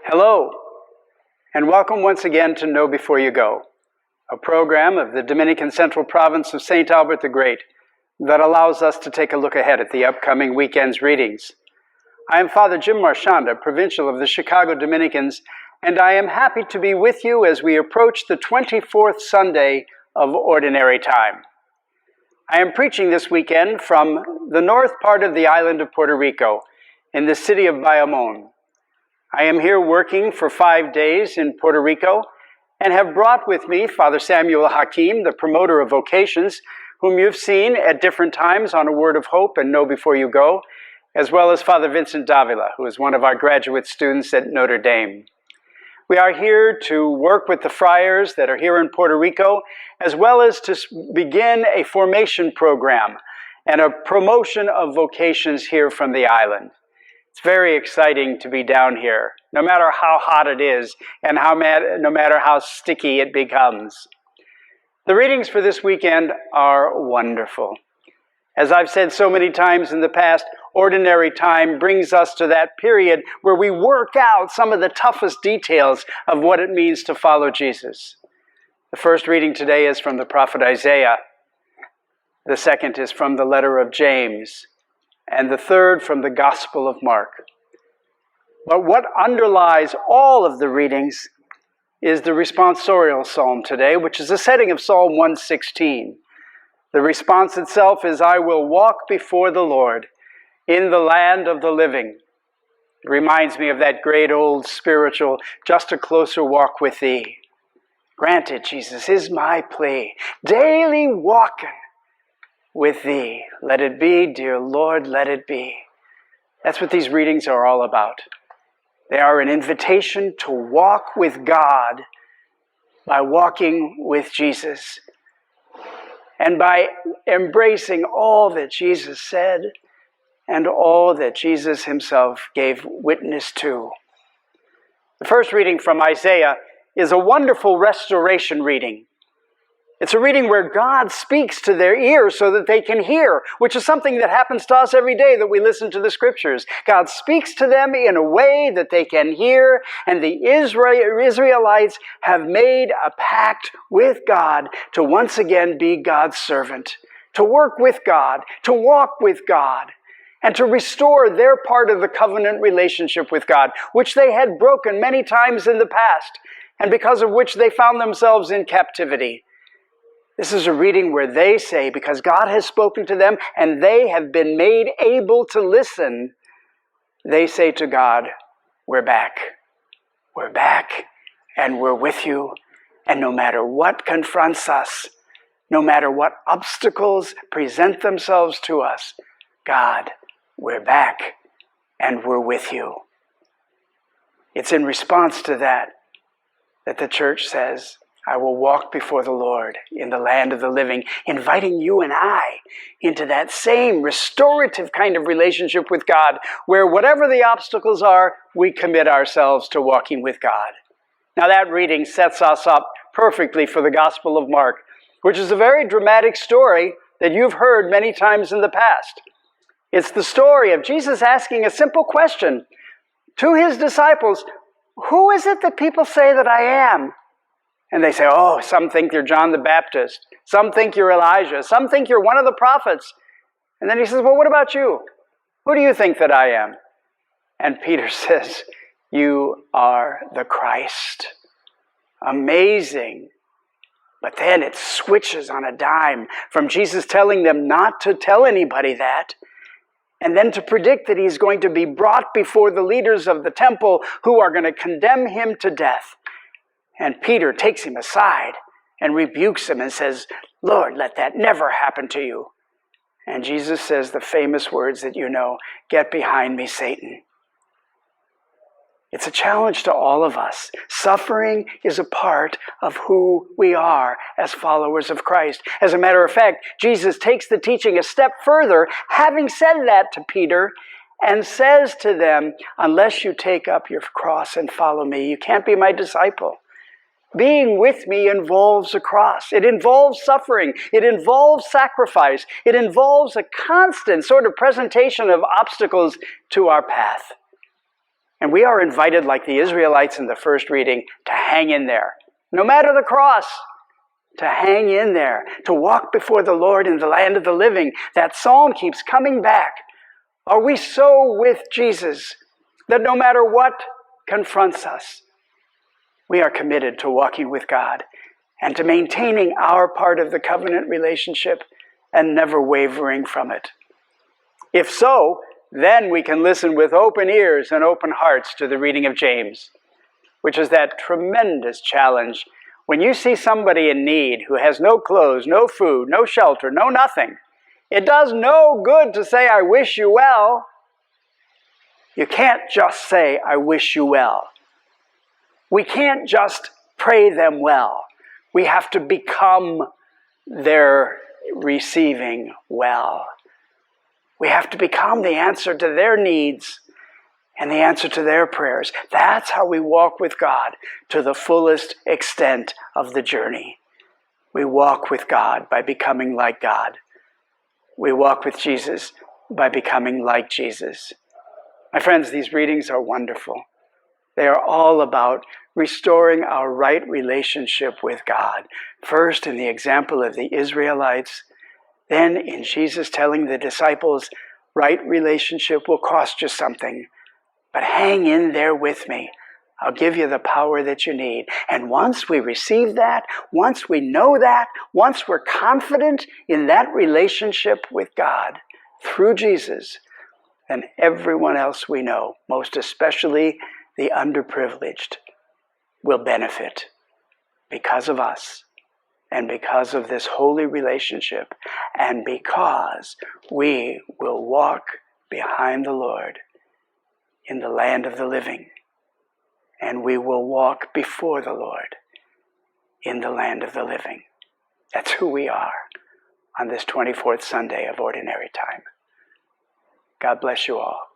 Hello, and welcome once again to Know Before You Go, a program of the Dominican Central Province of St. Albert the Great that allows us to take a look ahead at the upcoming weekend's readings. I am Father Jim Marchionda, Provincial of the Chicago Dominicans, and I am happy to be with you as we approach the 24th Sunday of Ordinary Time. I am preaching this weekend from the north part of the island of Puerto Rico, in the city of Bayamon. I am here working for 5 days in Puerto Rico and have brought with me Father Samuel Hakim, the promoter of vocations, whom you've seen at different times on A Word of Hope and Know Before You Go, as well as Father Vincent Davila, who is one of our graduate students at Notre Dame. We are here to work with the friars that are here in Puerto Rico, as well as to begin a formation program and a promotion of vocations here from the island. It's very exciting to be down here, no matter how hot it is and no matter how sticky it becomes. The readings for this weekend are wonderful. As I've said so many times in the past, Ordinary Time brings us to that period where we work out some of the toughest details of what it means to follow Jesus. The first reading today is from the prophet Isaiah. The second is from the letter of James. And the third from the Gospel of Mark. But what underlies all of the readings is the responsorial psalm today, which is a setting of Psalm 116. The response itself is, "I will walk before the Lord in the land of the living." It reminds me of that great old spiritual, "Just a closer walk with thee." Grant it, Jesus, is my plea, daily walking with thee. Let it be, dear Lord, let it be. That's what these readings are all about. They are an invitation to walk with God by walking with Jesus and by embracing all that Jesus said and all that Jesus himself gave witness to. The first reading from Isaiah is a wonderful restoration reading. It's a reading where God speaks to their ears so that they can hear, which is something that happens to us every day that we listen to the scriptures. God speaks to them in a way that they can hear, and the Israelites have made a pact with God to once again be God's servant, to work with God, to walk with God, and to restore their part of the covenant relationship with God, which they had broken many times in the past, and because of which they found themselves in captivity. This is a reading where they say, because God has spoken to them and they have been made able to listen, they say to God, "We're back. We're back and we're with you. And no matter what confronts us, no matter what obstacles present themselves to us, God, we're back and we're with you." It's in response to that the church says, "I will walk before the Lord in the land of the living," inviting you and I into that same restorative kind of relationship with God, where whatever the obstacles are, we commit ourselves to walking with God. Now that reading sets us up perfectly for the Gospel of Mark, which is a very dramatic story that you've heard many times in the past. It's the story of Jesus asking a simple question to his disciples: "Who is it that people say that I am?" And they say, "Oh, some think you're John the Baptist. Some think you're Elijah. Some think you're one of the prophets." And then he says, "Well, what about you? Who do you think that I am?" And Peter says, "You are the Christ." Amazing. But then it switches on a dime from Jesus telling them not to tell anybody that, and then to predict that he's going to be brought before the leaders of the temple who are going to condemn him to death. And Peter takes him aside and rebukes him and says, "Lord, let that never happen to you." And Jesus says the famous words that you know, "Get behind me, Satan." It's a challenge to all of us. Suffering is a part of who we are as followers of Christ. As a matter of fact, Jesus takes the teaching a step further, having said that to Peter, and says to them, "Unless you take up your cross and follow me, you can't be my disciple." Being with me involves a cross. It involves suffering. It involves sacrifice. It involves a constant sort of presentation of obstacles to our path. And we are invited, like the Israelites in the first reading, to hang in there. No matter the cross, to hang in there, to walk before the Lord in the land of the living. That psalm keeps coming back. Are we so with Jesus that no matter what confronts us, we are committed to walking with God and to maintaining our part of the covenant relationship and never wavering from it? If so, then we can listen with open ears and open hearts to the reading of James, which is that tremendous challenge. When you see somebody in need who has no clothes, no food, no shelter, no nothing, it does no good to say, I wish you well. You can't just say, I wish you well. We can't just pray them well. We have to become their receiving well. We have to become the answer to their needs and the answer to their prayers. That's how we walk with God to the fullest extent of the journey. We walk with God by becoming like God. We walk with Jesus by becoming like Jesus. My friends, these readings are wonderful. They are all about restoring our right relationship with God. First, in the example of the Israelites, then in Jesus telling the disciples, right relationship will cost you something, but hang in there with me. I'll give you the power that you need. And once we receive that, once we know that, once we're confident in that relationship with God through Jesus, then everyone else we know, most especially the underprivileged, will benefit because of us and because of this holy relationship and because we will walk behind the Lord in the land of the living, and we will walk before the Lord in the land of the living. That's who we are on this 24th Sunday of Ordinary Time. God bless you all.